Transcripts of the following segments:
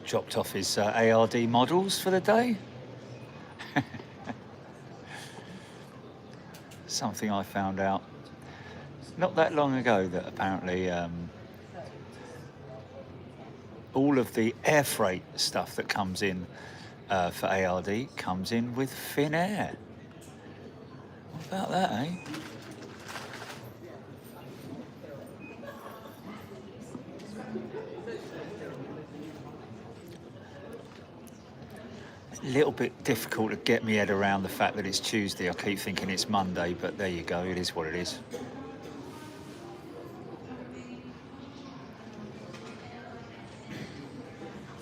dropped off his ARD models for the day. Something I found out not that long ago, that apparently all of the air freight stuff that comes in for ARD comes in with Finnair. What about that, eh? A little bit difficult to get my head around the fact that it's Tuesday. I keep thinking it's Monday, but there you go, it is what it is.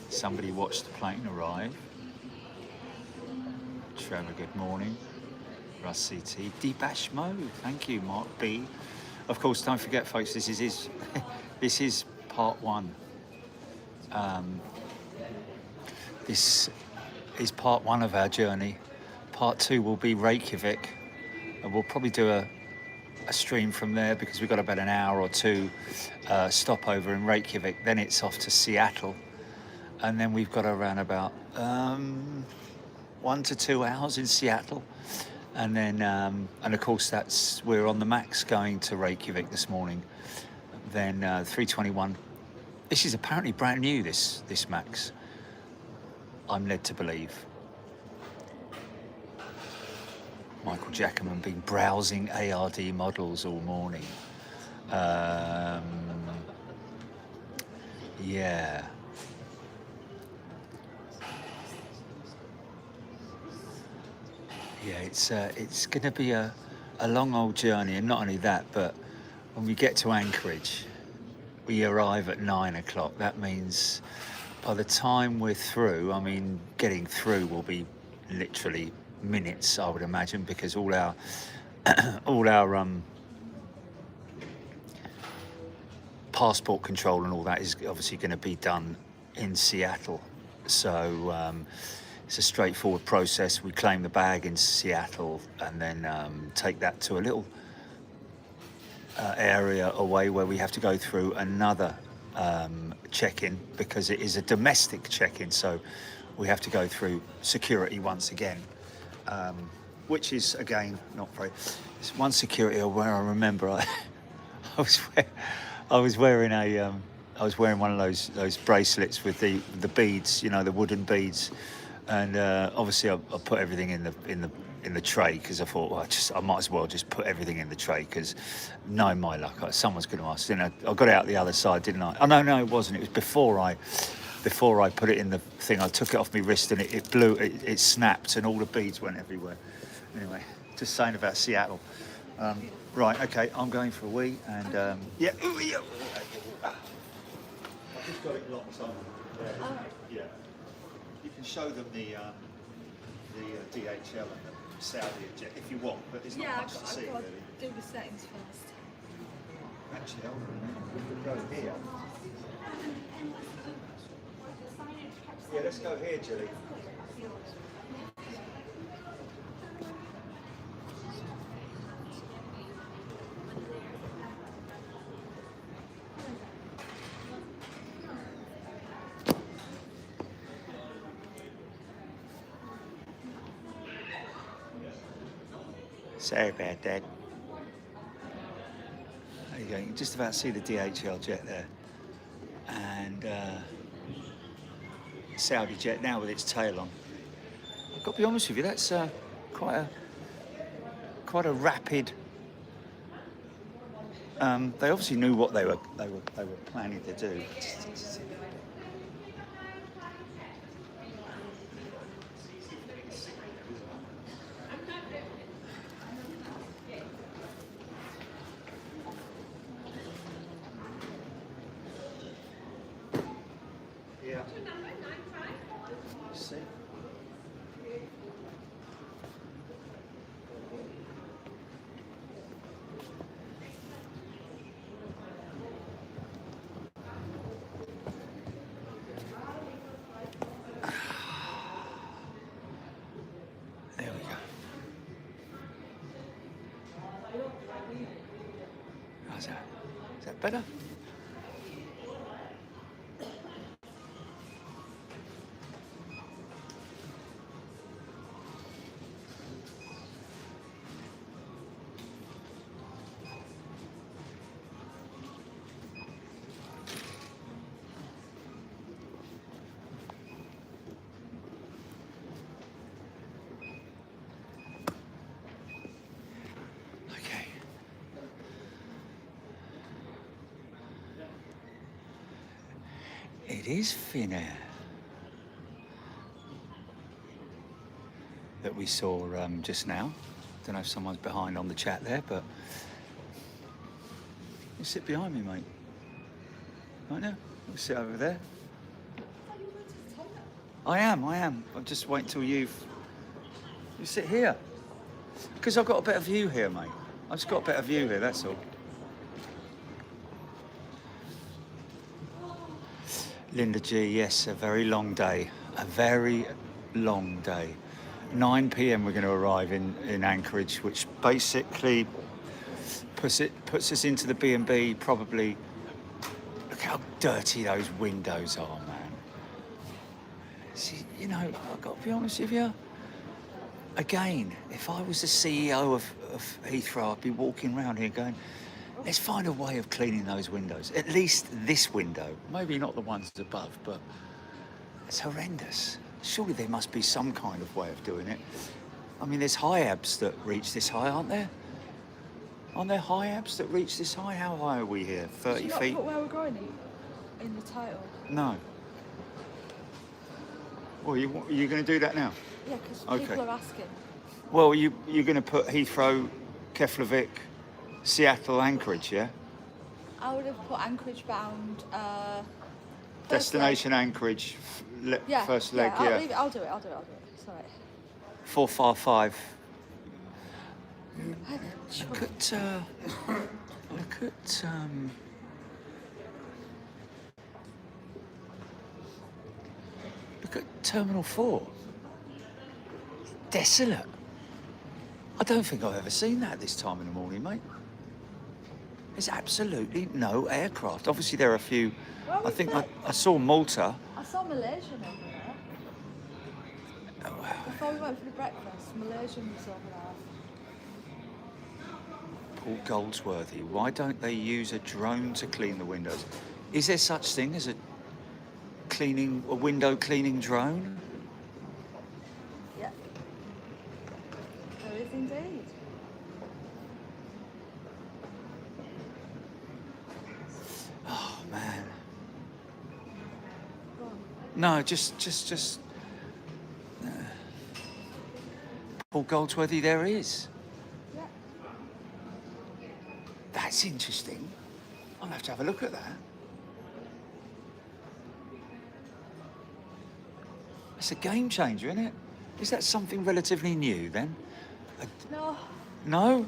Somebody watched the plane arrive. Trevor, good morning. Russ CT, Debashmo, thank you, Mark B. Of course, don't forget, folks, this is this is part one. This is part one of our journey. Part two will be Reykjavik, and we'll probably do a stream from there because we've got about an hour or two stopover in Reykjavik. Then it's off to Seattle, and then we've got around about 1 to 2 hours in Seattle, and then and of course we're on the Max going to Reykjavik this morning. Then 321. This is apparently brand new. This Max, I'm led to believe. Michael Jackerman been browsing ARD models all morning. Yeah. Yeah, it's going to be a long old journey, and not only that, but when we get to Anchorage, we arrive at 9 o'clock. That means by the time we're through, I mean, getting through will be literally minutes, I would imagine, because all our passport control and all that is obviously going to be done in Seattle. So it's a straightforward process. We claim the bag in Seattle and then take that to a little area away where we have to go through another check-in, because it is a domestic check-in, so we have to go through security once again, which is again not very. It's one security where I remember I was wearing one of those bracelets with the beads, you know, the wooden beads, and obviously I put everything in the tray because I thought, well, I might as well just put everything in the tray, because knowing my luck, someone's going to ask. I got it out the other side, didn't I? Oh no, it wasn't. It was before I put it in the thing. I took it off my wrist and it blew. It snapped and all the beads went everywhere. Anyway, just saying about Seattle. Right, okay, I'm going for a wee, and yeah. I've just got it locked on. Yeah. You can show them the DHL and the Saudi jet if you want, but there's not much to see, really. Do the settings first. Actually, hold on a minute. We could go here. Yeah, let's go here, Julie. Sorry about that. There you go. You can just about see the DHL jet there, and Saudi jet now with its tail on. I've got to be honest with you, that's quite a rapid. They obviously knew what they were planning to do. Yeah. See? There we go. How's that? Is that better? It is Finnair that we saw just now. Don't know if someone's behind on the chat there, but you sit behind me, mate. Right now, you sit over there. I am. I'm just waiting till you sit here. Because I've got a better view here, mate. I've just got a better view here, that's all. Linda G, yes, a very long day. A very long day. 9 p.m. we're going to arrive in Anchorage, which basically puts us into the B&B probably. Look how dirty those windows are, man. See, you know, I've got to be honest with you. Again, if I was the CEO of Heathrow, I'd be walking around here going, let's find a way of cleaning those windows. At least this window. Maybe not the ones above, but it's horrendous. Surely there must be some kind of way of doing it. I mean, there's high-abs that reach this high, aren't there? Aren't there high-abs that reach this high? How high are we here? 30 Did you feet? not put where we're going in the title? No. Well, are you going to do that now? Yeah, because Okay. people are asking. Well, you're going to put Heathrow, Keflavik, Seattle, Anchorage, yeah? I would have put Anchorage bound. Destination Anchorage, first leg, I'll yeah. leave it. I'll do it. It's alright. 455. Sure. Look at Terminal 4. Desolate. I don't think I've ever seen that this time in the morning, mate. There's absolutely no aircraft. Obviously, there are a few. Well, I think I saw Malta. I saw Malaysian over there. Oh, wow. Before we went for the breakfast, Malaysian was over there. Paul Goldsworthy. Why don't they use a drone to clean the windows? Is there such thing as a window cleaning drone? Yeah. There is indeed. Oh man. Go on. No, just. Paul Goldsworthy, there is. Yeah. That's interesting. I'll have to have a look at that. It's a game changer, isn't it? Is that something relatively new then? No. No?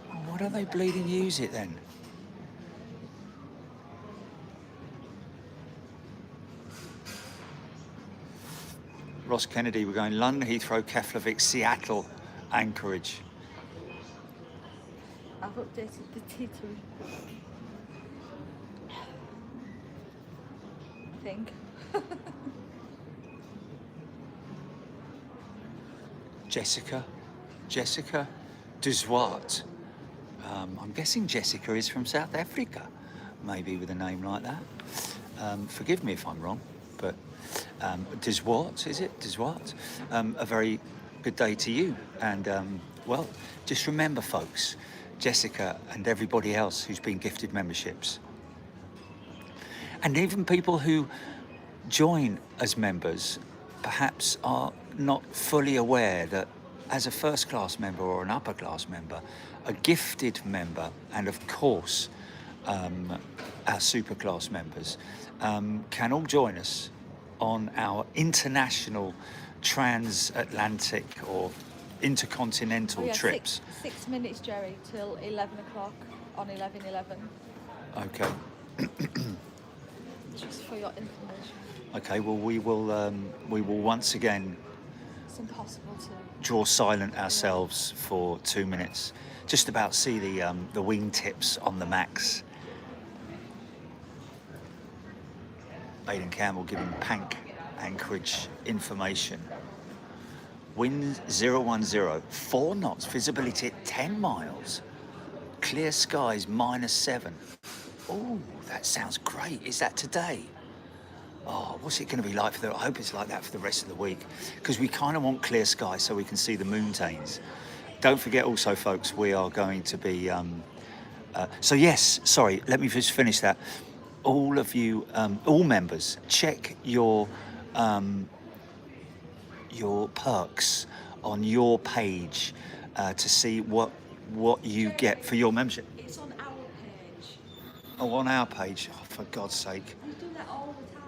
Well, why don't they bleeding use it then? Ross Kennedy, we're going London Heathrow, Keflavik, Seattle, Anchorage. I've updated the T2. I think. Jessica Duswart. I'm guessing Jessica is from South Africa, maybe with a name like that. Forgive me if I'm wrong, but Duswart, is it? Duswart? A very good day to you. And, well, just remember, folks, Jessica and everybody else who's been gifted memberships, and even people who join as members perhaps are not fully aware that as a first class member or an upper class member, a gifted member, and of course our super class members can all join us on our international transatlantic or intercontinental trips. 6 minutes, Jerry, till 11 o'clock on 11/11. Okay. Just for your information. Okay, well, we will once again It's impossible to. draw silent ourselves for 2 minutes. Just about see the wing tips on the Max. Aidan Campbell giving Pank Anchorage information. Wind 010, 4 knots, visibility at 10 miles. Clear skies -7. Oh, that sounds great. Is that today? Oh, what's it going to be like I hope it's like that for the rest of the week, because we kind of want clear skies so we can see the mountains. Don't forget also, folks, we are going to be... so yes, sorry, let me just finish that. all of you, all members, check your perks on your page to see what you get for your membership. It's on our page. Oh, on our page. Oh, for God's sake. We do that all the time.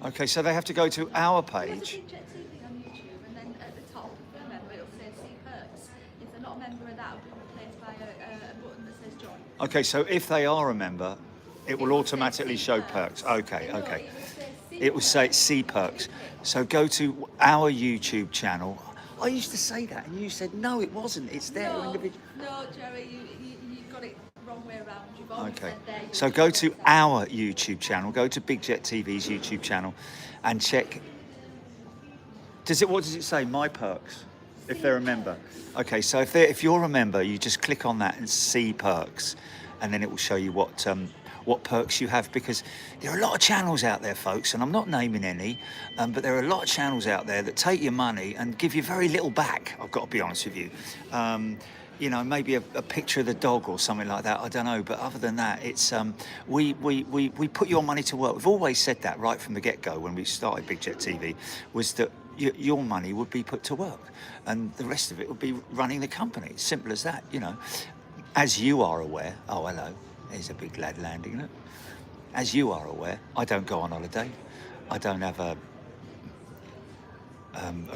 Okay, so they have to go to our There's a page. big Jet TV on YouTube, and then at the top, if you're a member, it'll say See Perks. If they're not a member of that, it'll be replaced by a button that says Join. Okay, so if they are a member, it will say automatically See show perks. Okay, No, okay. See It will say Perks. see perks. So go to our YouTube channel. I used to say that, and you said no, it wasn't. It's there individual. No, Jerry, you got it wrong way around. You've always Okay. said there. So go to our YouTube channel. Go to Big Jet TV's YouTube channel, and check. What does it say? My perks. If they're a member. Okay. So if you're a member, you just click on that and see perks, and then it will show you what perks you have, because there are a lot of channels out there, folks, and I'm not naming any, but there are a lot of channels out there that take your money and give you very little back. I've got to be honest with you. You know, maybe a picture of the dog or something like that. I don't know, but other than that, it's we put your money to work. We've always said that right from the get-go when we started Big Jet TV, was that your money would be put to work, and the rest of it would be running the company. Simple as that, you know. As you are aware, oh hello. There's a big lad landing, look. As you are aware, I don't go on holiday. I don't have a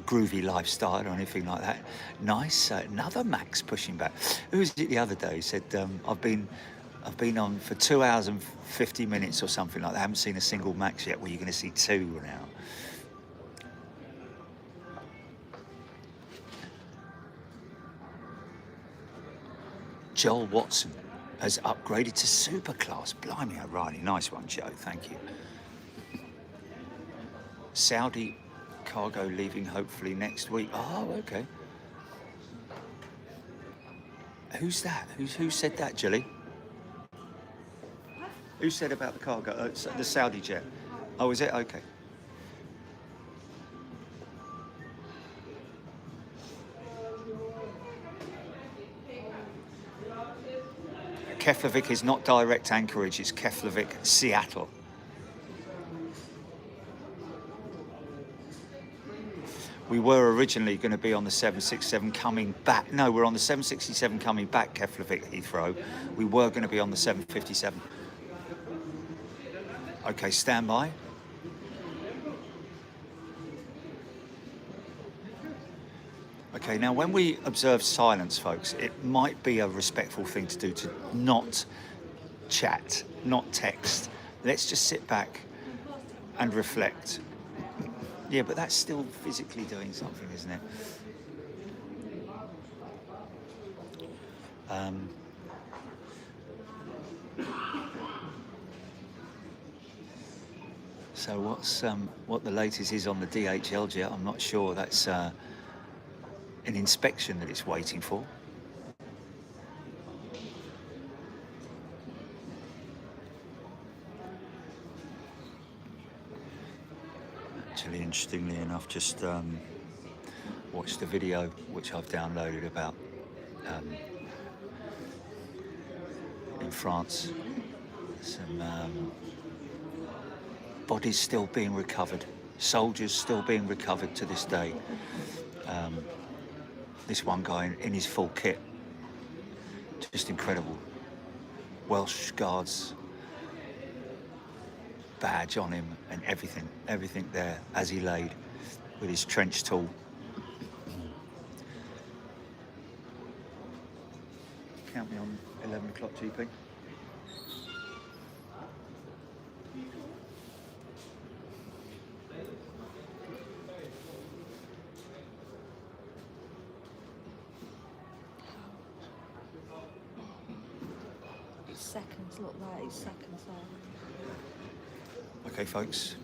groovy lifestyle or anything like that. Nice, another Max pushing back. Who was it the other day who said, I've been on for 2 hours and 50 minutes or something like that. I haven't seen a single Max yet. Well, you're going to see two now. Joel Watson has upgraded to super class. Blimey O'Reilly. Nice one, Joe. Thank you. Saudi cargo leaving hopefully next week. Oh, okay. Who's that? Who said that, Jilly? Who said about the cargo? The Saudi jet. Oh, is it? Okay. Keflavik is not direct Anchorage, it's Keflavik, Seattle. We were originally going to be on the 767 coming back. No, we're on the 767 coming back, Keflavik, Heathrow. We were going to be on the 757. Okay, stand by. Okay, now when we observe silence, folks, it might be a respectful thing to do to not chat, not text. Let's just sit back and reflect. Yeah, but that's still physically doing something, isn't it? So what the latest is on the DHL jet, I'm not sure. That's an inspection that it's waiting for. Actually, interestingly enough, just watched a video which I've downloaded about in France, some bodies still being recovered, soldiers still being recovered to this day. This one guy in his full kit, just incredible. Welsh Guards badge on him and everything there as he laid with his trench tool. Count me on 11 o'clock GP. Seconds, look like it's seconds there. Okay, folks,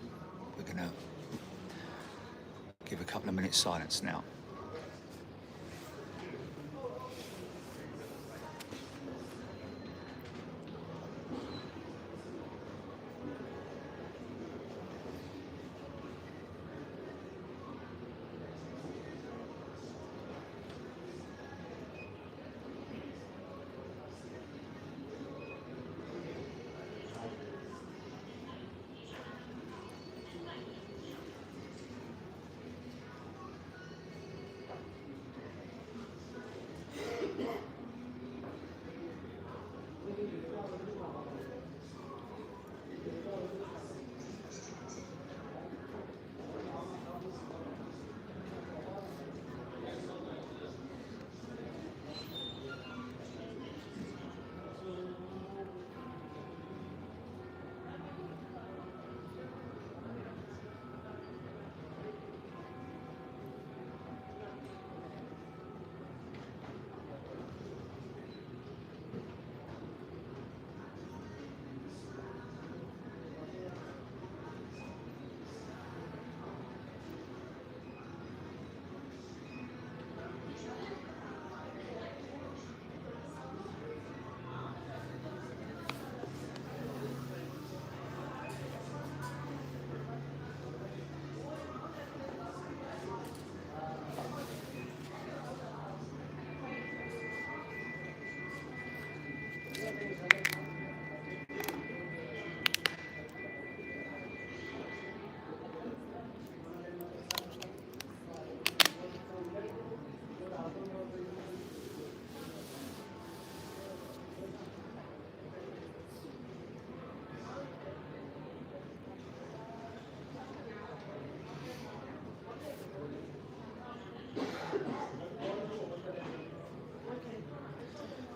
we're gonna give a couple of minutes silence now.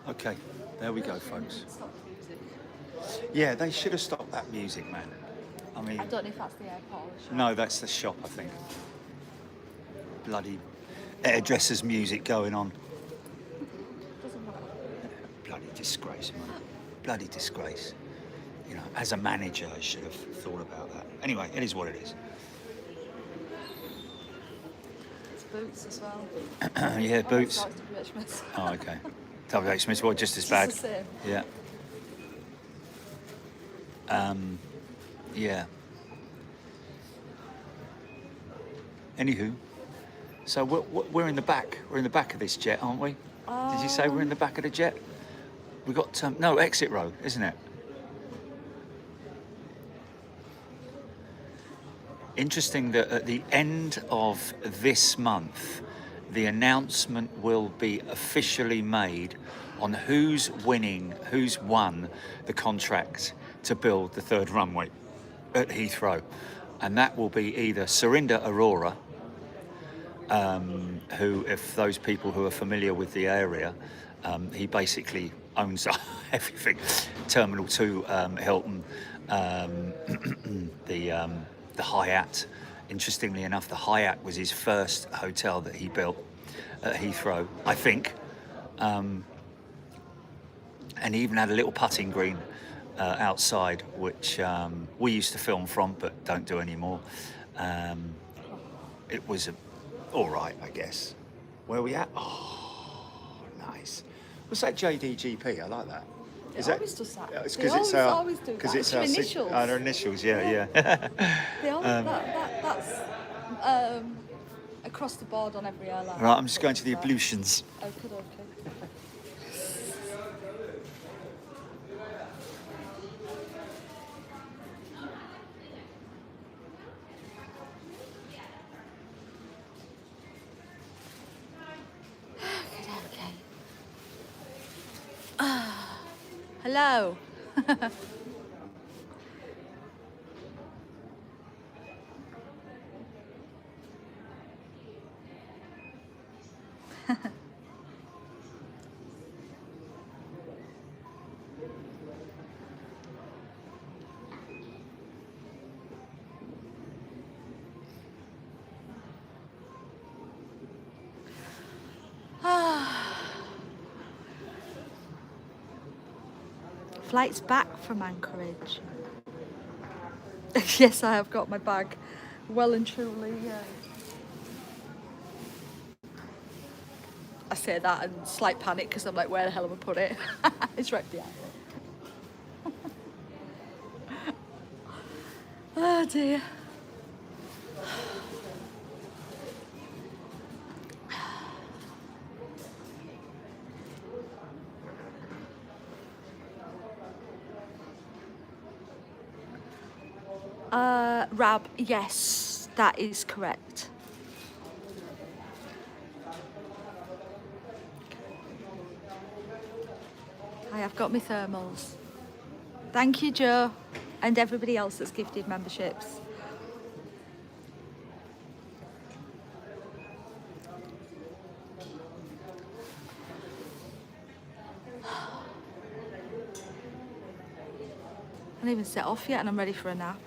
Okay, there we go, folks. Stop the music. Yeah, they should have stopped that music, man. I mean, I don't know if that's the airport or the shop. no, that's the shop, I think. Bloody hairdresser's music going on. Doesn't matter. Bloody disgrace, man. Bloody disgrace. You know, as a manager, I should have thought about that. Anyway, it is what it is. It's boots as well. Yeah, boots. Oh, it's like WH Smith. Oh, okay. WH Smith, well, just as It's bad. the same. Yeah. Yeah. Anywho, so we're in the back. We're in the back of this jet, aren't we? Did you say we're in the back of the jet? We got no exit row, isn't it? Interesting that at the end of this month, the announcement will be officially made on who's won the contract to build the third runway at Heathrow. And that will be either Surinder Arora, who, if those people who are familiar with the area, he basically owns everything. Terminal 2, Hilton, the Hyatt. Interestingly enough, the Hyatt was his first hotel that he built at Heathrow, I think. And he even had a little putting green outside, which we used to film from, but don't do anymore. It was all right, I guess. Where are we at? Oh, nice. What's that JDGP? I like that. It always does that. It's They because it's always do because that. it's It's your our initials. Our initials. Yeah. They always, that's across the board on every airline. Right, I'm just going to the ablutions. Okay. Okay. Hello. Flight's back from Anchorage. Yes, I have got my bag well and truly. I say that and slight panic because I'm like, where the hell have I put it? It's right behind me. Oh dear. Rab, yes, that is correct. I have got my thermals. Thank you, Joe, and everybody else that's gifted memberships. I haven't even set off yet and I'm ready for a nap.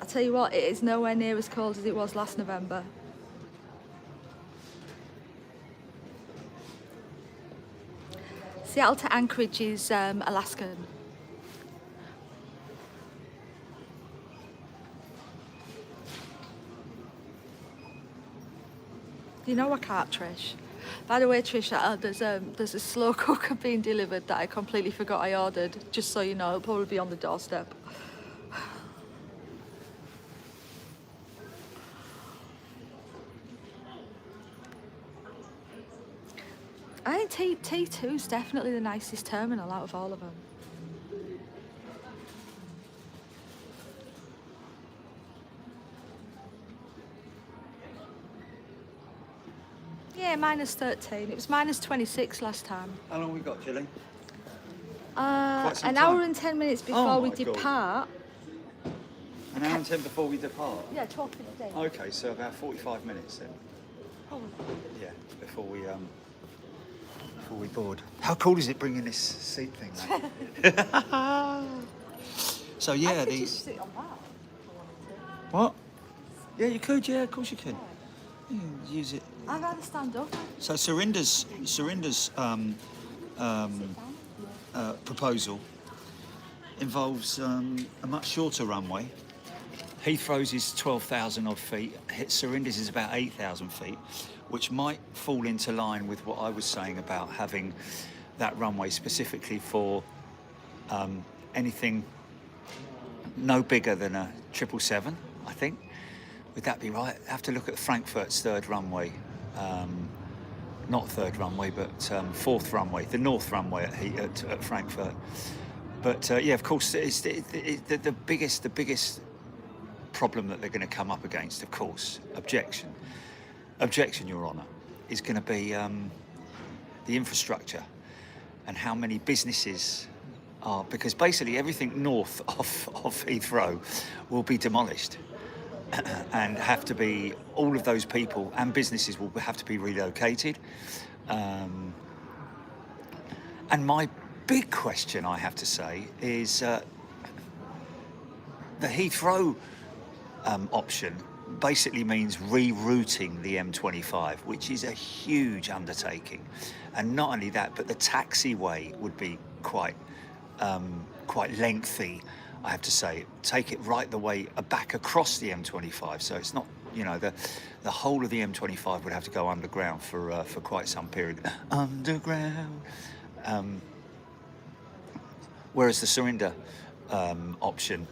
I tell you what, it is nowhere near as cold as it was last November. Seattle to Anchorage is Alaskan. You know I can't, Trish. By the way, Trish, there's a slow cooker being delivered that I completely forgot I ordered. Just so you know, it'll probably be on the doorstep. I think T2 is definitely the nicest terminal out of all of them. Yeah, minus 13. It was minus 26 last time. How long we got, Gilly? An hour and 10 minutes before we my God. depart. An hour and 10 before we depart? Yeah, 12:15. Okay, so about 45 minutes then. Probably. Yeah, before we board. How cool is it bringing this seat thing, mate? So yeah, I could just sit on that if I wanted to. What? Yeah, you could. Yeah, of course you could. You can use it. I'd rather stand up. So Surinder's proposal involves a much shorter runway. Heathrow's is 12,000 odd feet. Surinder's is about 8,000 feet, which might fall into line with what I was saying about having that runway specifically for anything no bigger than a 777, I think. Would that be right? I have to look at Frankfurt's third runway. Not third runway, but fourth runway, the north runway at Frankfurt. But yeah, of course, it's the biggest problem that they're going to come up against, of course, objection, Your Honour, is going to be the infrastructure and how many businesses are, because basically everything north of Heathrow will be demolished. And have to be, all of those people and businesses will have to be relocated. And my big question, I have to say, is the Heathrow option basically means rerouting the M25, which is a huge undertaking. And not only that, but the taxiway would be quite lengthy, I have to say. Take it right the way back across the M25, so it's not, you know, the whole of the M25 would have to go underground for quite some period. Underground. Whereas the Surinder option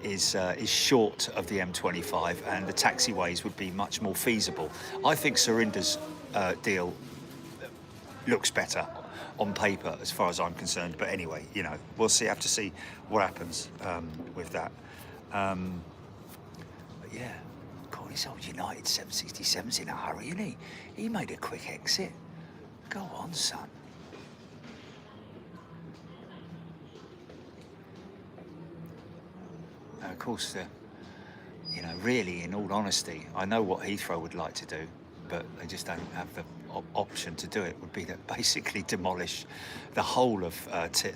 is short of the M25, and the taxiways would be much more feasible. I think Surinder's deal looks better on paper, as far as I'm concerned. But anyway, you know, we'll see. Have to see what happens with that. But yeah, God, his old United 767's in a hurry, isn't he? He made a quick exit. Go on, son. And of course, you know, really, in all honesty, I know what Heathrow would like to do, but they just don't have the option to do it. Would be to basically demolish the whole of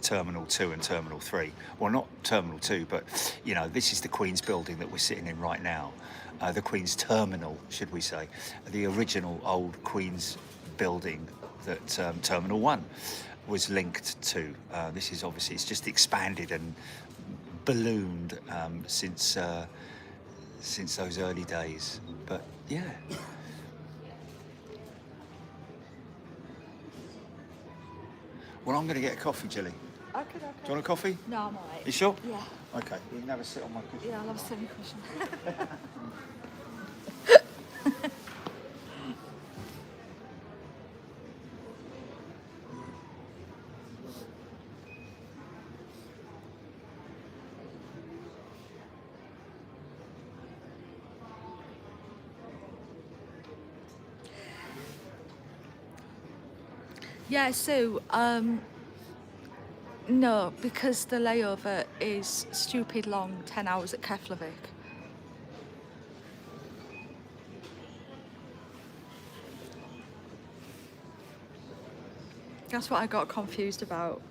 Terminal 2 and Terminal 3. Well, not Terminal 2, but, you know, this is the Queen's building that we're sitting in right now. The Queen's Terminal, should we say. The original old Queen's building that Terminal 1 was linked to. This is obviously, it's just expanded and ballooned since those early days. But, yeah. Well, I'm going to get a coffee, Jilly. Okay. Do you want a coffee? No, I'm alright. You sure? Yeah. Okay, you can have a sit on my cushion. Yeah, I'll have a sitting cushion. Yeah, so no, because the layover is stupid long, 10 hours at Keflavik. That's what I got confused about.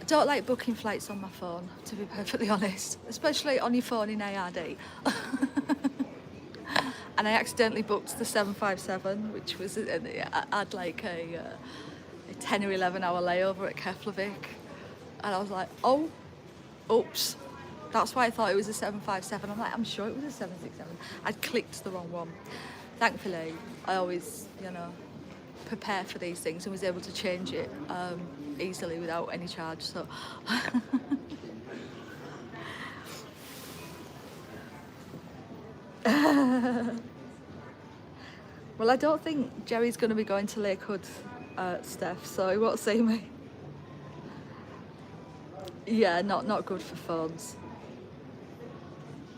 I don't like booking flights on my phone, to be perfectly honest, especially on your phone in ARD. And I accidentally booked the 757, which was, I had like a 10 or 11 hour layover at Keflavik. And I was like, oh, oops. That's why I thought it was a 757. I'm like, I'm sure it was a 767. I'd clicked the wrong one. Thankfully, I always, prepare for these things and was able to change it easily without any charge. So. Well, I don't think Jerry's going to be going to Lakewood, Steph, so he won't see me. Yeah, not good for phones.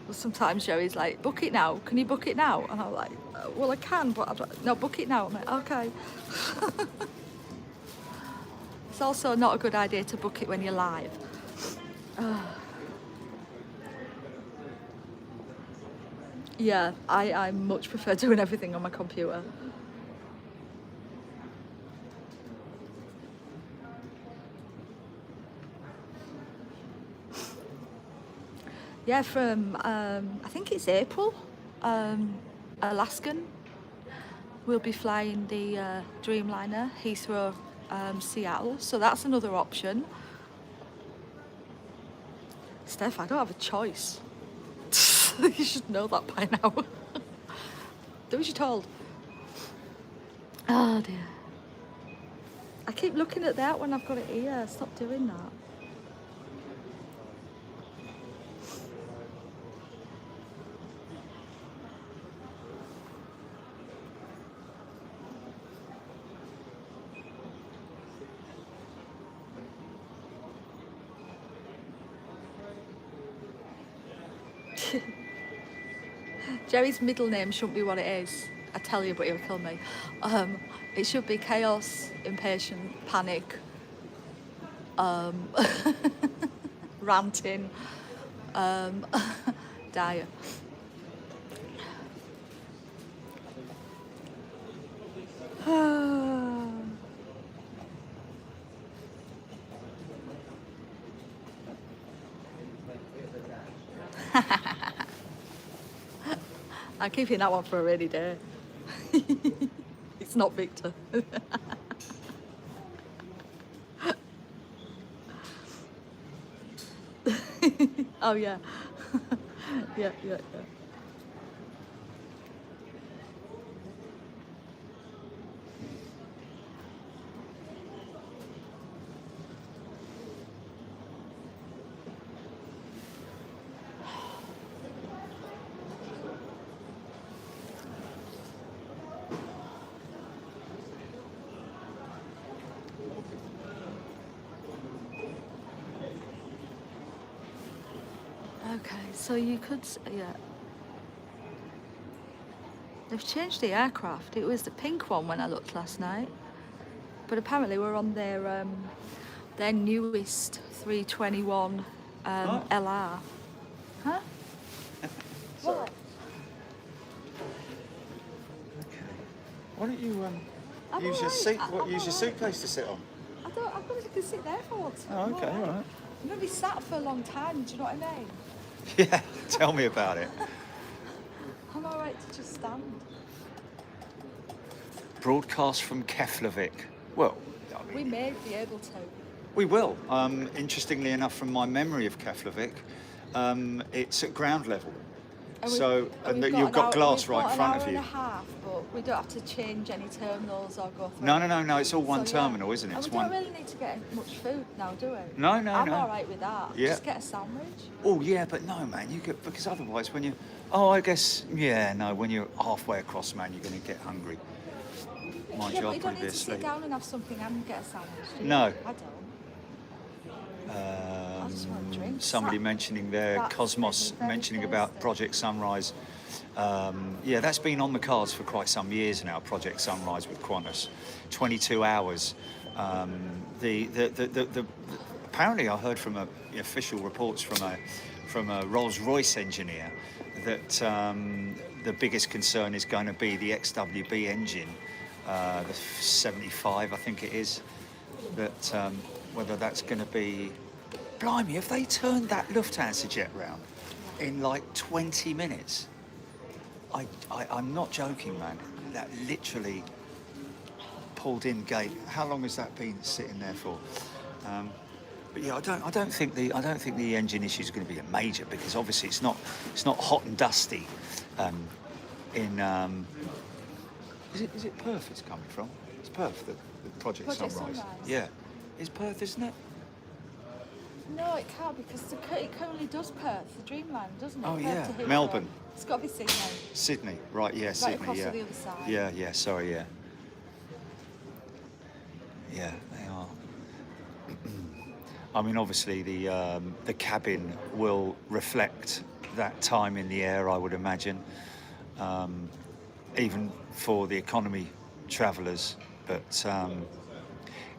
Well, sometimes Jerry's like, book it now. Can you book it now? And I'm like, well, I can, but no, book it now. I'm like, okay. It's also not a good idea to book it when you're live. Yeah, I much prefer doing everything on my computer. Yeah, from, I think it's April, Alaskan. We'll be flying the Dreamliner, Heathrow, Seattle, so that's another option. Steph, I don't have a choice. You should know that by now. Do as you're told. Oh dear. I keep looking at that when I've got it here. Stop doing that. Jerry's middle name shouldn't be what it is. I tell you, but he'll kill me. It should be chaos, impatient, panic, ranting, Dyer. I'm keeping that one for a rainy day. It's not Victor. Oh yeah. Yeah. Okay, so you could, yeah. They've changed the aircraft. It was the pink one when I looked last night, but apparently we're on their newest 321 LR. Huh? What? Okay. Why don't you I'm use your alright. seat? I'm Use your alright. suitcase to sit on? I don't. I've got to sit there for once. Oh, okay, I'm all right. I'm gonna be sat for a long time. Do you know what I mean? Yeah. Tell me about it. I'm alright to just stand. Broadcast from Keflavik. Well, I mean, We may be able to. we will. Interestingly enough, from my memory of Keflavik, it's at ground level. And So, and we've you've got an glass we've right got in front an of hour you. and a half, but we don't have to change any terminals or go through. No. It's all one So, yeah. terminal, isn't it? And It's we one. don't really need to get much food now, do we? No. I'm all right with that. Yeah. Just get a sandwich. Oh yeah, but no, man. You get because otherwise, when you, I guess, yeah, no. When you're halfway across, man, you're going to get hungry. Mind Yeah, you, but I'll you don't probably be need to sit asleep. down and have something and get a sandwich, do you? No. I don't. I just want a drink. Somebody mentioning there, That's Cosmos very mentioning about thirsty. Project Sunrise. Yeah, that's been on the cards for quite some years now. Project Sunrise with Qantas, 22 hours. Apparently, I heard from the official reports from a Rolls-Royce engineer that the biggest concern is going to be the XWB engine, the 75, I think it is. That whether that's going to be. Blimey, have they turned that Lufthansa jet round in like 20 minutes? I'm not joking, man. That literally pulled in gate. How long has that been sitting there for? But yeah, I don't think the engine issue is going to be a major, because obviously it's not hot and dusty. Is it Perth it's coming from? It's Perth, the Project Sunrise. Yeah, it's Perth, isn't it? No, it can't, because it currently does Perth, the Dreamland, doesn't it? Oh Perth yeah, to Heathrow. Melbourne. It's got to be Sydney. Sydney, right? Yeah, Right Sydney. across Yeah. to the other side. Yeah. Sorry, yeah. Yeah, they are. I mean, obviously the cabin will reflect that time in the air, I would imagine, even for the economy travellers. But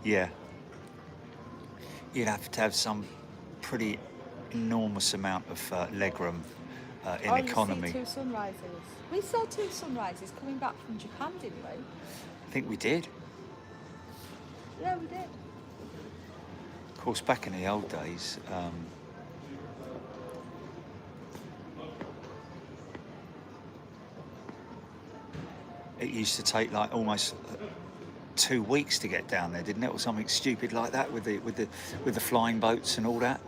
yeah, you'd have to have some pretty enormous amount of legroom in economy. You see 2 sunrises. We saw 2 sunrises coming back from Japan, didn't we? I think we did. Yeah, we did. Of course, back in the old days, it used to take like almost 2 weeks to get down there, didn't it, or something stupid like that with the flying boats and all that.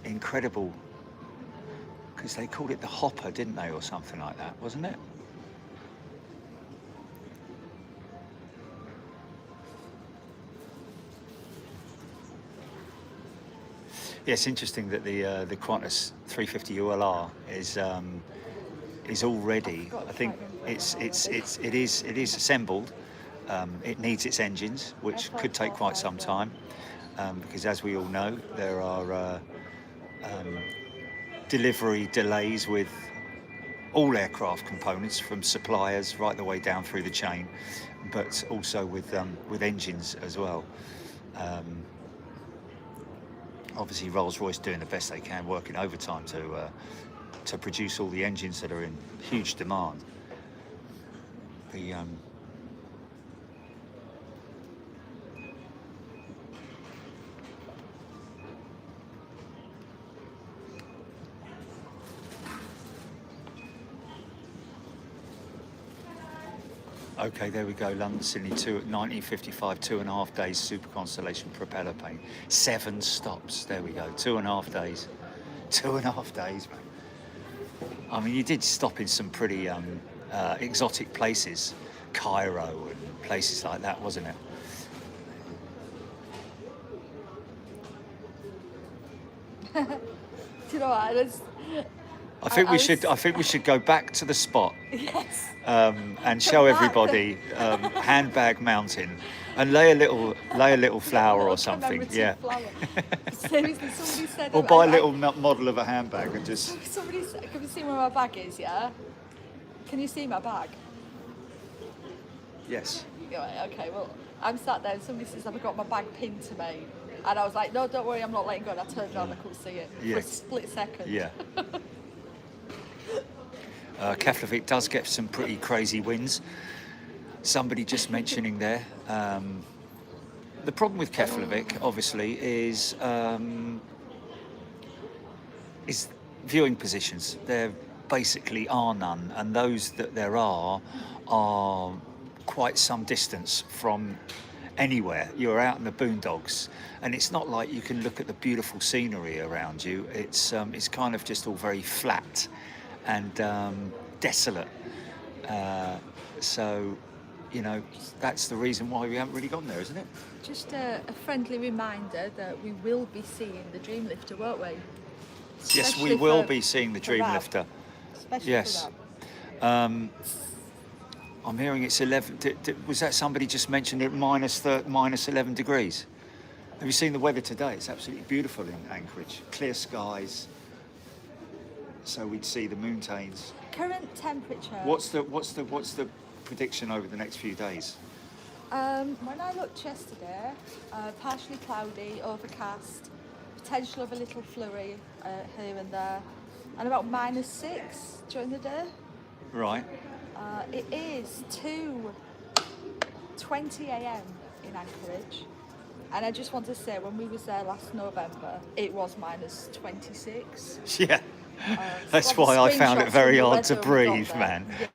Incredible, because they called it the Hopper, didn't they, or something like that, wasn't it? Yeah, it's interesting that the Qantas 350 ULR is already. I think it is assembled. It needs its engines, which could take quite some time, because as we all know, there are delivery delays with all aircraft components, from suppliers right the way down through the chain, but also with engines as well. Obviously, Rolls-Royce doing the best they can, working overtime to produce all the engines that are in huge demand. Okay, there we go. London, Sydney, 1955, 2.5 days, Super Constellation propeller plane. 7 stops. There we go. 2.5 days. 2.5 days, man. I mean, you did stop in some pretty exotic places, Cairo and places like that, wasn't it? Do you know what? I think we should go back to the spot. Yes. And show everybody Handbag Mountain, and lay a little flower or something. Yeah. Seriously, somebody said. Or buy a little model of a handbag and just. Somebody said, can you see where my bag is? Yeah. Can you see my bag? Yes. Yeah, okay. Well, I'm sat there, and somebody says, "I've got my bag pinned to me," and I was like, "No, don't worry, I'm not letting go." And I turned around, I couldn't see it for a split second. Yeah. Keflavik does get some pretty crazy winds. Somebody just mentioning there. The problem with Keflavik, obviously, is viewing positions. There basically are none, and those that there are quite some distance from anywhere. You're out in the boondocks, and it's not like you can look at the beautiful scenery around you. It's kind of just all very flat and desolate. So, you know, that's the reason why we haven't really gone there, isn't it? Just a friendly reminder that we will be seeing the Dreamlifter, won't we? Yes, we will be seeing the Dreamlifter. Especially yes. For I'm hearing it's 11. Was that somebody just mentioned it minus 11 degrees? Have you seen the weather today? It's absolutely beautiful in Anchorage. Clear skies. so we'd see the mountains. Current temperature. What's the prediction over the next few days? When I looked yesterday, partially cloudy, overcast, potential of a little flurry here and there, and about -6 during the day. Right. It is 2:20 a.m. in Anchorage, and I just want to say, when we was there last November, it was -26. Yeah. So That's I've got why I found it screenshots very from the hard to weather we got breathe, there. man. Yeah.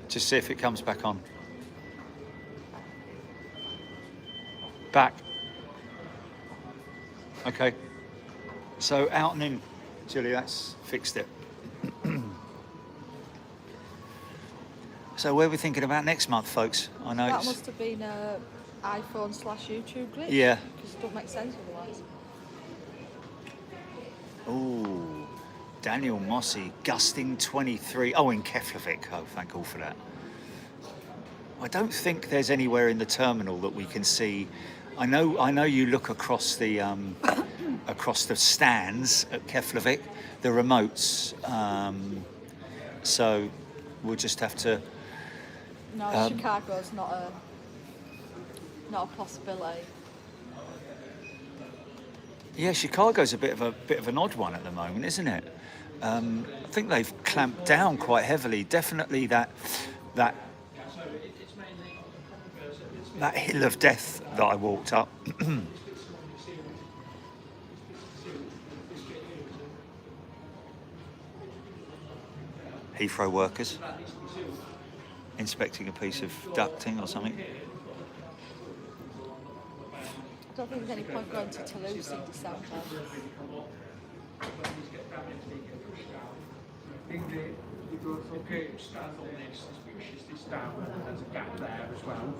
Just see if it comes back on. Back. Okay. So out and in, Julie, that's fixed it. So where are we thinking about next month, folks? I know That it's... must have been a iPhone/YouTube glitch. Yeah. Because it don't make sense otherwise. Ooh, Daniel Mossy, gusting 23. Oh, in Keflavik. Oh, thank God for that. I don't think there's anywhere in the terminal that we can see. I know you look across the stands at Keflavik, the remotes. So we'll just have to. No, Chicago's not a possibility. Yeah, Chicago's a bit of an odd one at the moment, isn't it? I think they've clamped down quite heavily. Definitely that hill of death that I walked up. Heathrow workers inspecting a piece of ducting or something. I don't think there's any point going to Toulouse in December. Okay, stand on this, pushes this down, and there's a gap there as well.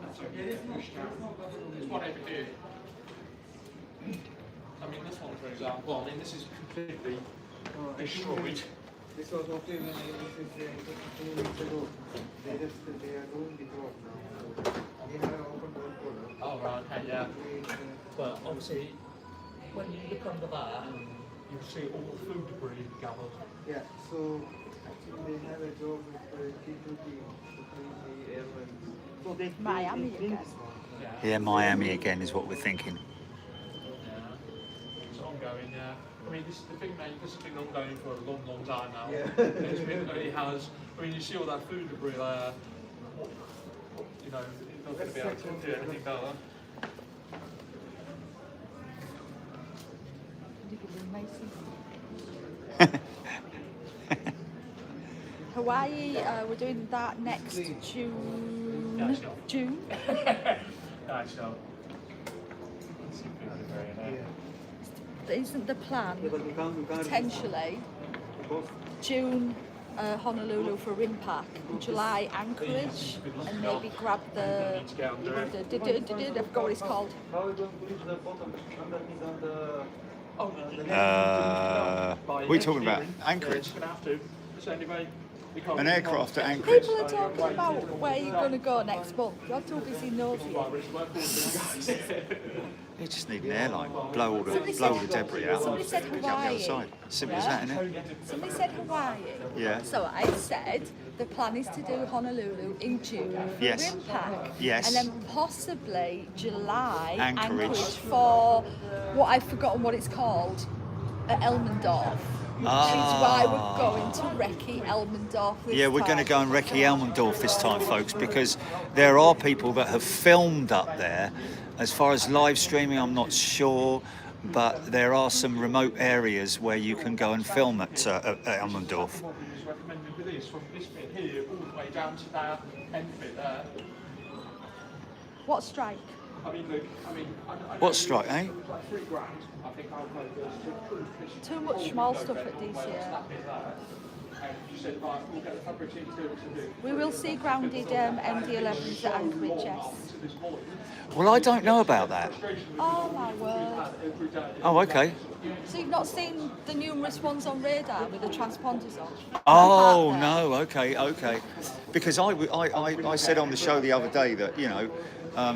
That's okay, push down. There's one over here. I mean, this one, for example, I mean, this is completely destroyed. This was okay when this is 2 weeks ago. They are doing the job now. They have open door for us. Oh, right, okay, yeah. But obviously, when you look under there, you'll see all the food debris gathered. Yeah, so actually they have a job with T2T to clean the airlines. So they Miami clean again. this one. Yeah, Miami again is what we're thinking. Yeah, it's ongoing, yeah. I mean, this has been ongoing for a long, long time now. Yeah. It has. I mean, you see all that food debris there. You know, it's not going to be able to do anything better. Hawaii, we're doing that next June. Yeah, sure. June. Nice job. Isn't the plan Yeah, but we can't potentially because June Honolulu for RIMPAC, July Anchorage, and maybe grab the I forgot what it's called. how are we going to reach the bottom underneath on the We're talking about Anchorage. It's going to have to. So anyway, we can't- An aircraft at Anchorage. People are talking about where you're going to go next month. You're too busy nosing. You just need an airline. Blow all the debris out. Somebody said Get up the Hawaii. other side. Simple as Yeah. that, isn't it? Somebody said Hawaii. Yeah. So I said the plan is to do Honolulu in June for Yes. RIMPAC. Yes. And then possibly July Anchorage. for what I've forgotten what it's called at Elmendorf. why we're going to Recce Elmendorf this Yeah, we're going to time. go and Recce Elmendorf this time, folks, because there are people that have filmed up there. As far as live streaming, I'm not sure, but there are some remote areas where you can go and film at Elmendorf. What we was recommending with this, from this bit here all the way down to that end bit there. What strike? I mean, look, I What strike, eh? It was like $3 grand. I think I'll go this. Too much small stuff at DCA. And you said, right, we'll get the fabric to do. We will see grounded MD-11s at Anchorage, yes. Well, I don't know about that. Oh my word. Oh, okay. So you've not seen the numerous ones on radar with the transponders on? Oh, Apart no, okay. Because I said on the show the other day that, you know,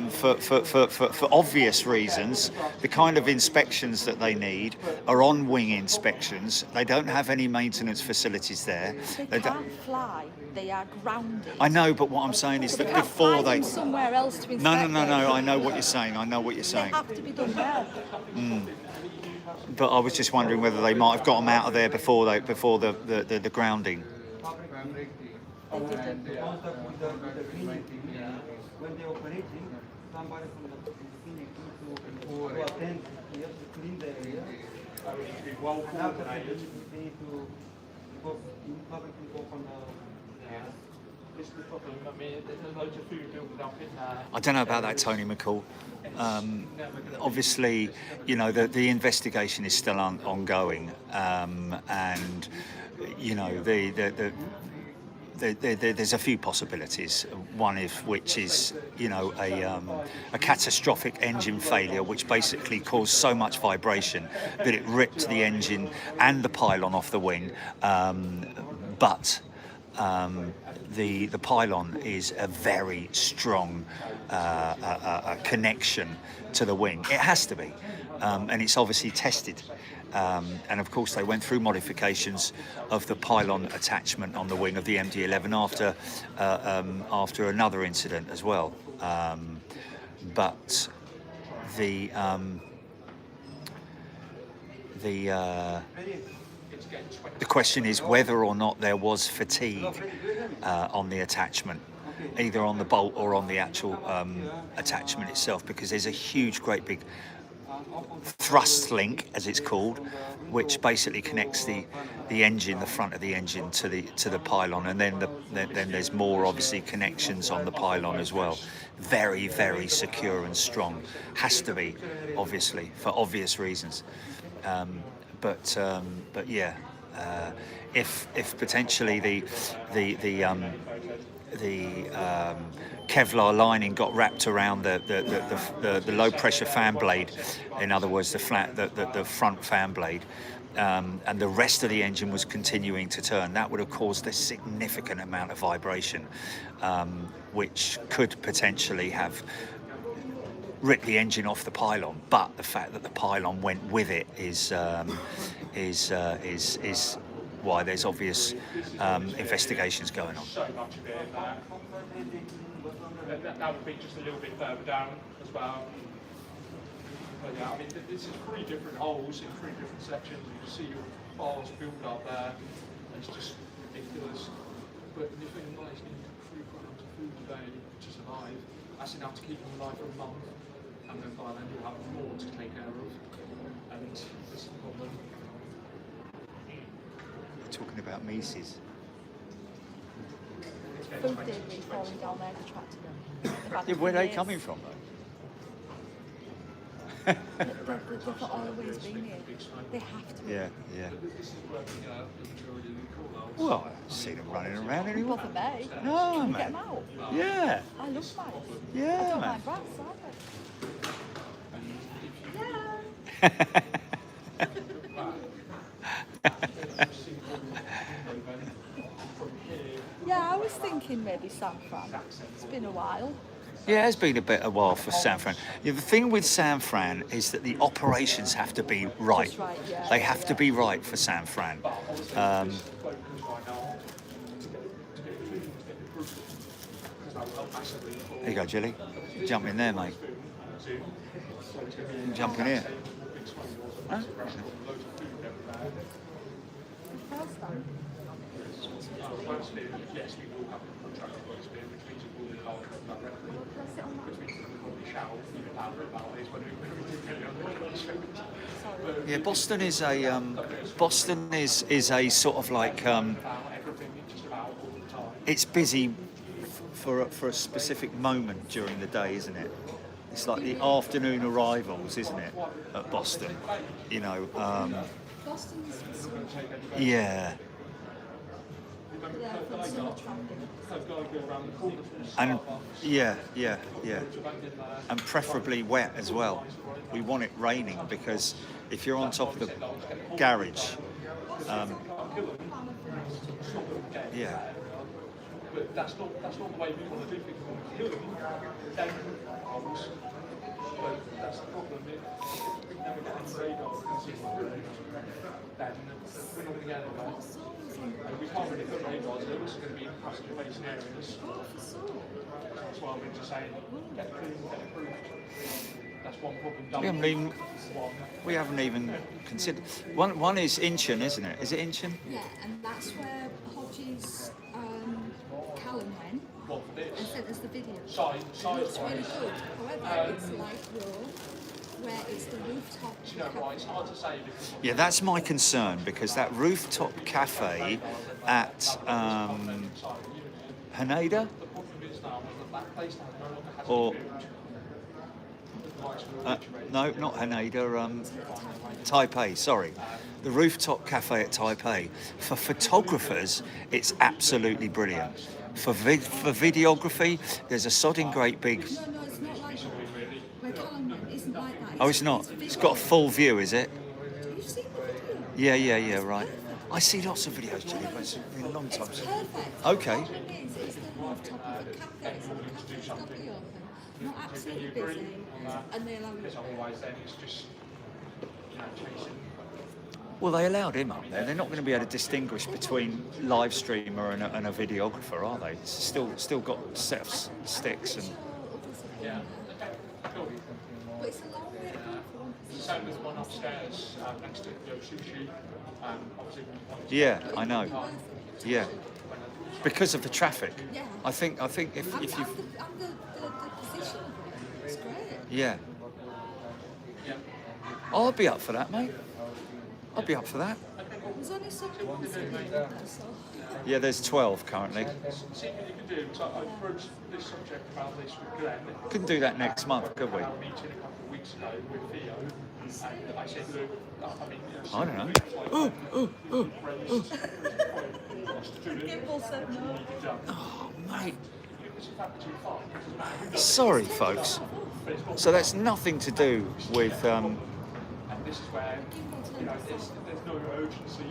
for obvious reasons, the kind of inspections that they need are on-wing inspections. They don't have any maintenance facilities there. They can't fly. They are grounded. I know, but what I'm saying is So they that can't before fly they... them somewhere else to inspect No. them. I know what you're saying. They have to be done well. But I was just wondering whether they might have got them out of there before the grounding. Fabric, They didn't. and the contact with the clinic, when they operating, somebody from the clinic needs to attend, he has to clean the area. And after that, they need to go in public to go on This is the problem. I mean, there's loads of food building up in there. I don't know about that, Tony McCall. Obviously, you know, the investigation is still ongoing, and you know, there's a few possibilities. One of which is, you know, a catastrophic engine failure, which basically caused so much vibration that it ripped the engine and the pylon off the wing. But the pylon is a very strong connection to the wing. It has to be, and it's obviously tested. And of course, they went through modifications of the pylon attachment on the wing of the MD-11 after another incident as well. But the question is whether or not there was fatigue on the attachment, either on the bolt or on the actual attachment itself, because there's a huge, great big thrust link, as it's called, which basically connects the engine, the front of the engine, to the pylon, and then there's more obviously connections on the pylon as well. Very, very secure and strong. Has to be, obviously, for obvious reasons. But yeah, if potentially the Kevlar lining got wrapped around the low pressure fan blade, in other words, the front fan blade, and the rest of the engine was continuing to turn, that would have caused a significant amount of vibration, which could potentially have ripped the engine off the pylon. But the fact that the pylon went with it is why there's obvious investigations going on. So much of it in there. That would be just a little bit further down as well. But yeah, I mean, this is 3 different holes in 3 different sections. You can see your bars build up there. It's just ridiculous. But if you guys need £3 of food a day to survive, that's enough to keep them alive for a month. And then by then you'll have more to take care of. And this is the problem. We're talking about Mises. Food debris falling down there to track to them. Yeah, where are they coming from, though? They've always been here. They have to be. Yeah. This is where the majority of the call-outs. Well, I don't see them running around Don't anymore. bother me. No, Can we man. get them out? Yeah. I love mice. Yeah, I don't man. mind rats either. Yeah, I was thinking maybe San Fran. It's been a while. Yeah, it's been a while for San Fran. Yeah, the thing with San Fran is that the operations have to be right. Just right, yeah. They have to be right for San Fran. There you go, Jilly. Jump in there, mate. Jump in here. Huh? First sphere, yes, we will have a contracted one sphere, which means it will be larger directly, which means that we probably shall even have about this when we do get it on the Yeah, Boston is a sort of like everything just about all the time. it's busy for a specific moment during the day, isn't it? It's like the afternoon arrivals, isn't it, at Boston? You know, Boston's yeah. And yeah, and preferably wet as well. We want it raining because if you're on top of the garage, yeah. But that's not the way we want to do things. We want to do them down holes. But that's the problem. If we never get any radar consistently, then we're not going to get anywhere. And we can't really put radars. They're also going to be in passenger-facing areas. That's why we're just saying, get clean, get approved. That's one problem. We haven't even considered. One is Incheon, isn't it? Is it Incheon? Yeah, and that's where Hodges Callum went and sent us the video. It looks really good. However, it's like raw, where it's the rooftop. You know, right, it's hard to say because Yeah, that's my concern because that rooftop cafe at Haneda the problem is now that place now no longer has or to build. no, not Haneda, Taipei. Sorry, the rooftop cafe at Taipei. For photographers, it's absolutely brilliant. For videography, there's a sodding great big. No, it's not like that. Where Callum went isn't like that. Oh, it's not. It's got a full view, is it? You've seen the video? Yeah, right. I see lots of videos, Julie, but it's been a long time since. Perfect. Okay. The problem is, it's the rooftop of the cafe, so the cafe's got the open, not absolutely busy, and they allow you Because to. otherwise then it's just, you know, chasing. Well, they allowed him up there. They're not going to be able to distinguish between live streamer and a videographer, are they? It's still got a set of sticks and. Yeah. Cool. But it's a long way to go for one. Same with one upstairs next to sushi. Obviously, Yeah, I know. Yeah, because of the traffic. Yeah. I think if And you. the position of it, it's great. Yeah. Yeah. I'll be up for that, mate. I'll be up for that. There's only so many there, so. Yeah, there's 12 currently. See what you can do. So I broached this subject about this with Glenn. Couldn't do that next month, could we? Our meeting a couple of weeks ago with Theo, and I said, look, I mean, you know, I don't know. Gimbal said no. Oh, mate. Sorry, folks. So that's nothing to do with. and this is where, you know, there's no urgency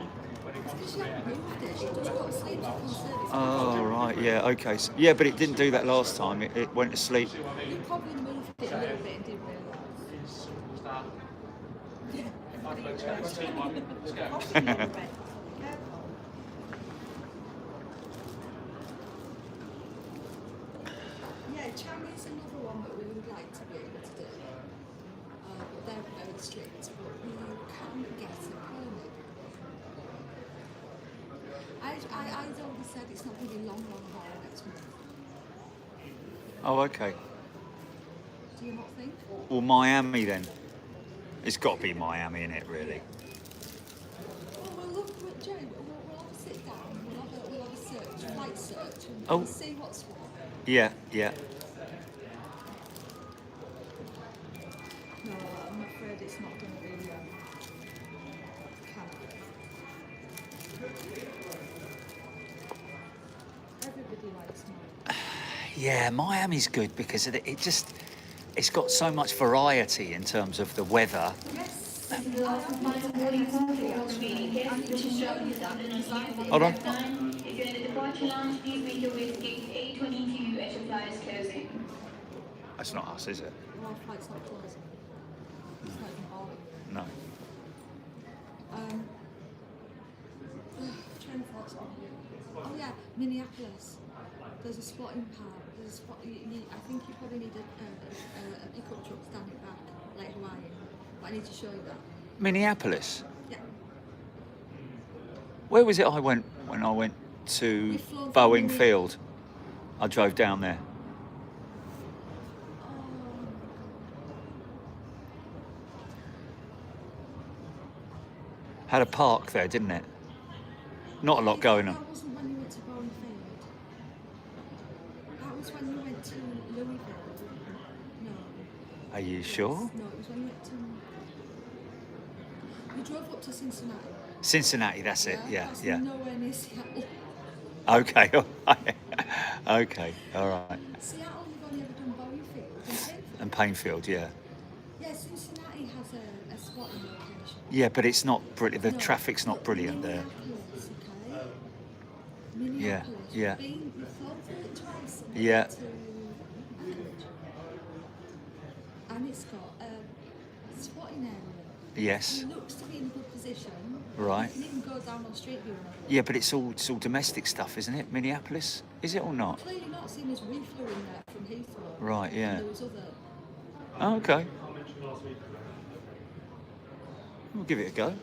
when it comes She to hasn't moved it, she just got to sleep on service. Oh right, yeah, okay. So, yeah, but it didn't do that last time. It went to sleep. You probably moved it a little bit and didn't realise. let's see one. Let's go. Yeah, Chang is another one that we would like to be able to do. But they're very strict, but we can get a permit. I'd already said it's not going to be long haul next month. Oh, okay. Do you not think? Well, Miami then. It's got to be Miami, innit, really? Well, we'll look at Jerry. We'll have a sit down. We'll have a search, flight search, and Oh. we'll see what's what. Yeah. No, I'm afraid it's not going to be camp. Everybody likes Miami. Yeah, Miami's good because it's got so much variety in terms of the weather. Yes. Hold on. If you're in the departure lounge, please make your way to gate A22 as your flight is closing. That's not us, is it? Our flight's not closing. It's not even boring. No. Train of thoughts on. Oh yeah, Minneapolis. There's a spot in park. There's a spot. I think you probably need a pickup truck standing back, like Hawaii. But I need to show you that. Minneapolis. Yeah. Where was it I went when I went to We've flown from Boeing Louis- Field? I drove down there. Had a park there, didn't it? Not a lot going on. That wasn't when you went to Bowen Field. That was when you went to Louisville. No. Are you sure? No, it was when you went to. We drove up to Cincinnati. Cincinnati, that's it. Yeah, That's yeah. nowhere near Seattle. Okay, all right. Okay, all right. Seattle, you've only ever done Bowen Field. And Painfield, yeah. Yeah, Cincinnati has a spotting location. Yeah, but it's not brilliant. The No, traffic's not but brilliant there. Minneapolis, okay? Minneapolis. yeah. You've flown through it twice. and Yeah. been to Anchorage. And it's got a spotting area. Yes. It looks to be in a good position. Right. You can even go down on Street View. Yeah, but it's all domestic stuff, isn't it? Minneapolis, is it or not? Clearly not, seen as we flew in there from Heathrow. Right, yeah. And there was other. Oh, okay. We'll give it a go.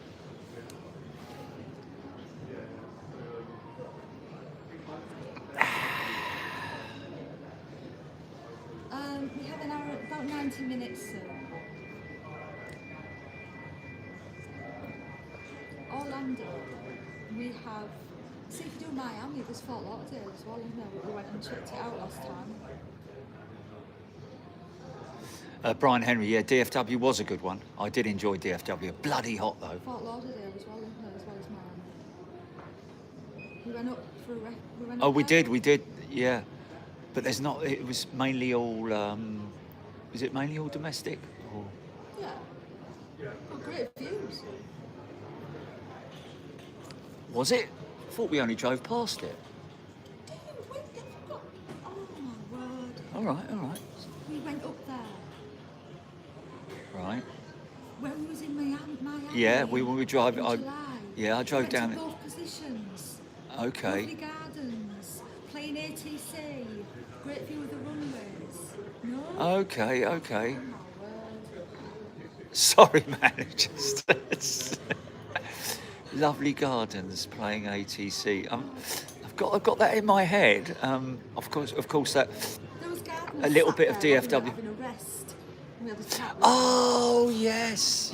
We have an hour, about 90 minutes soon. Orlando, we have. See if you do Miami, there's Fort Lauderdale as well, isn't there? We went and checked it out last time. Brian Henry, yeah, DFW was a good one. I did enjoy DFW. Bloody hot though. Fort Lauderdale as well, isn't there? As well as Miami. We went up for a we went Oh, up we there. did, yeah. But there's not. It was mainly all. Was it mainly all domestic? Or? Yeah. Well, great views. Was it? I thought we only drove past it. Oh my word. All right. We went up there Right. when we was in Miami. Yeah, we were driving. in July. Yeah, I drove Went down to it. both positions. Okay. Lovely gardens, playing ATC, great view of the runways. No? Okay. Oh my word. Sorry, man. Just lovely gardens playing ATC. I've got that in my head. Of course that. There was gardens A little sat bit of there, wasn't there, DFW. having a rest. We had a chat with Oh yes.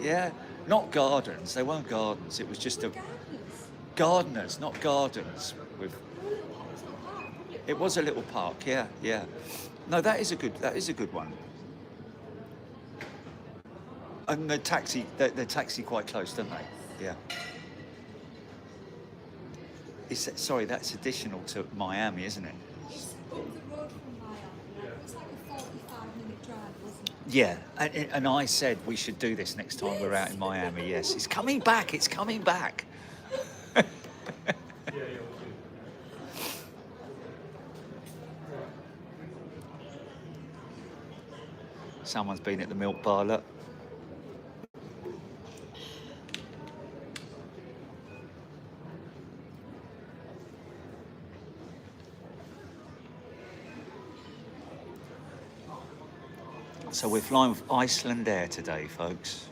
Yeah. Not gardens. They weren't gardens. It was just a gardeners. gardeners, not gardens. With It's not a park, public it was a little park. Yeah. No, that is a good one. And the taxi quite close, don't they? Yeah. Sorry, that's additional to Miami, isn't it? It's up the road from Miami. It was like a 45-minute drive, wasn't it? Yeah, and I said we should do this next time we're out in Miami. Yes, it's coming back. Someone's been at the milk bar, look. So we're flying with Iceland Air today, folks.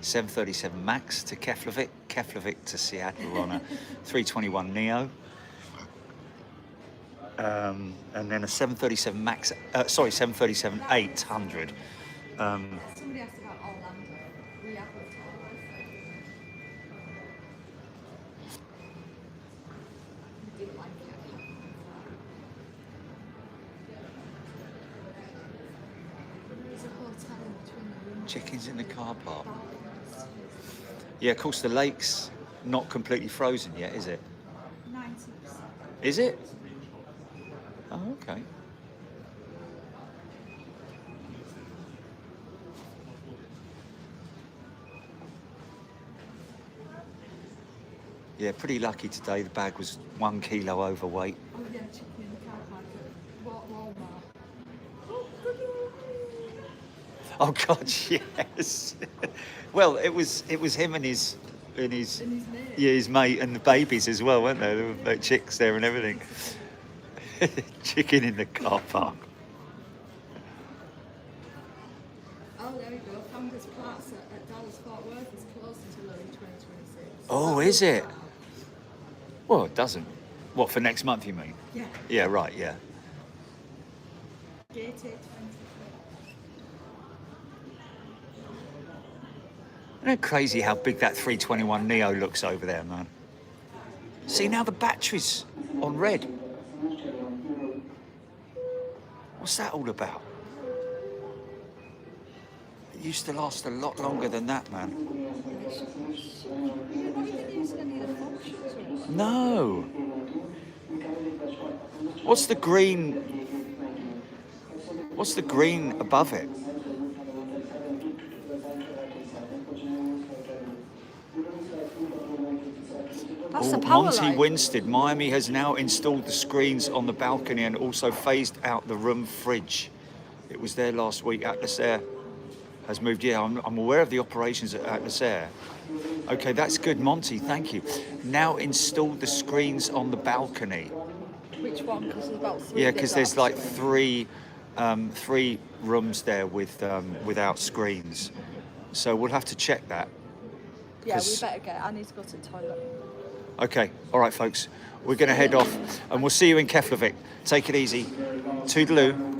737 MAX to Keflavik, Keflavik to Seattle on a 321 Neo. And then a 737 MAX, 737 800. Somebody asked about Orlando. We have looked at Orlando. We didn't like it. There's a hotel in between the rooms. Chickens in the car park. Gardens. Yeah, of course the lake's not completely frozen yet, is it? 90%. Is it? Oh, okay. Yeah, pretty lucky today. The bag was 1 kilo overweight. Oh yeah, chicken in the car park at Walmart. Oh God, yes. Well, it was him and his And his mate. yeah, his mate and the babies as well, weren't there? There were like chicks there and everything. Chicken in the car park. Oh, there we go. Founder's Plaza. Oh, is it? Well, it doesn't. What, for next month, you mean? Yeah. Yeah, right, yeah. Gated. Isn't it crazy how big that 321 Neo looks over there, man? See, now the battery's on red. What's that all about? It used to last a lot longer than that, man. No. What's the green? What's the green above it? That's the power Monty line. Winstead, Miami has now installed the screens on the balcony and also phased out the room fridge. It was there last week. Atlas Air has moved. Yeah, I'm aware of the operations at Atlas Air. Okay, that's good, Monty. Thank you. Now installed the screens on the balcony. Which one? Because there's about 3. Yeah, because there's like three rooms there with without screens. So we'll have to check that. Yeah, we 'cause- better get. I need to go to the toilet. Okay, all right, folks. We're going to head off, and we'll see you in Keflavik. Take it easy. Toodaloo.